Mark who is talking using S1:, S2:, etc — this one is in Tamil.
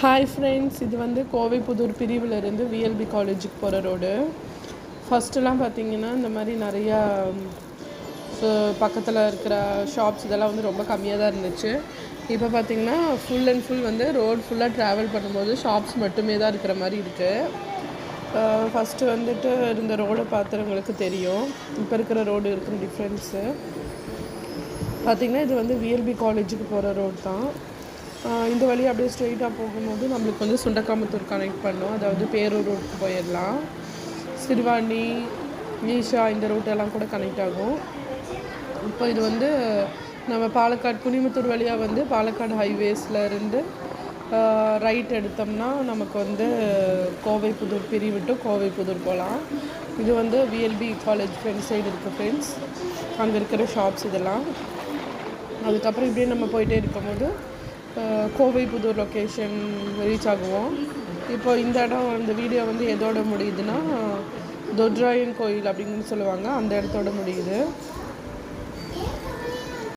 S1: ஹாய் ஃப்ரெண்ட்ஸ், இது வந்து கோவை புதூர் பிரிவிலேருந்து விஎல்பி காலேஜுக்கு போகிற ரோடு. ஃபஸ்ட்டுலாம் பார்த்திங்கன்னா இந்த மாதிரி நிறையா பக்கத்தில் இருக்கிற ஷாப்ஸ் இதெல்லாம் வந்து ரொம்ப கம்மியாக தான் இருந்துச்சு. இப்போ பார்த்திங்கன்னா ஃபுல் அண்ட் ஃபுல் வந்து ரோடு ஃபுல்லாக ட்ராவல் பண்ணும்போது ஷாப்ஸ் மட்டுமே தான் இருக்கிற மாதிரி இருக்குது. ஃபஸ்ட்டு வந்துட்டு இருந்த ரோடை பார்த்துறவங்களுக்கு தெரியும் இப்போ இருக்கிற ரோடு இருக்கிற டிஃப்ரென்ஸு. பார்த்திங்கன்னா இது வந்து விஎல்பி காலேஜுக்கு போகிற ரோடு தான். இந்த வழி அப்படியே ஸ்ட்ரெயிட்டாக போகும்போது நம்மளுக்கு வந்து சுண்டக்காமத்தூர் கனெக்ட் பண்ணோம், அதாவது பேரூர் ரோடுக்கு போயிடலாம். சிறுவாணி, ஈஷா இந்த ரூட்டெல்லாம் கூட கனெக்ட் ஆகும். இப்போ இது வந்து நம்ம பாலக்காடு குனிமுத்தூர் வழியாக வந்து பாலக்காடு ஹைவேஸில் இருந்து ரைட் எடுத்தோம்னா நமக்கு வந்து கோவை புதூர் பிரிவிட்டு கோவை புதூர் போகலாம். இது வந்து விஎல்பி காலேஜ் ஃப்ரெண்ட் சைடு இருக்குது ஃப்ரெண்ட்ஸ், அங்கே இருக்கிற ஷாப்ஸ் இதெல்லாம். அதுக்கப்புறம் இப்படியே நம்ம போயிட்டே இருக்கும்போது கோவை புதூர் லொக்கேஷன் ரீச் ஆகுவோம். இப்போ இந்த இடம், இந்த வீடியோ வந்து எதோட முடியுதுன்னா தொட்ராயன் கோயில் அப்படின்னு சொல்லுவாங்க, அந்த இடத்தோட முடியுது.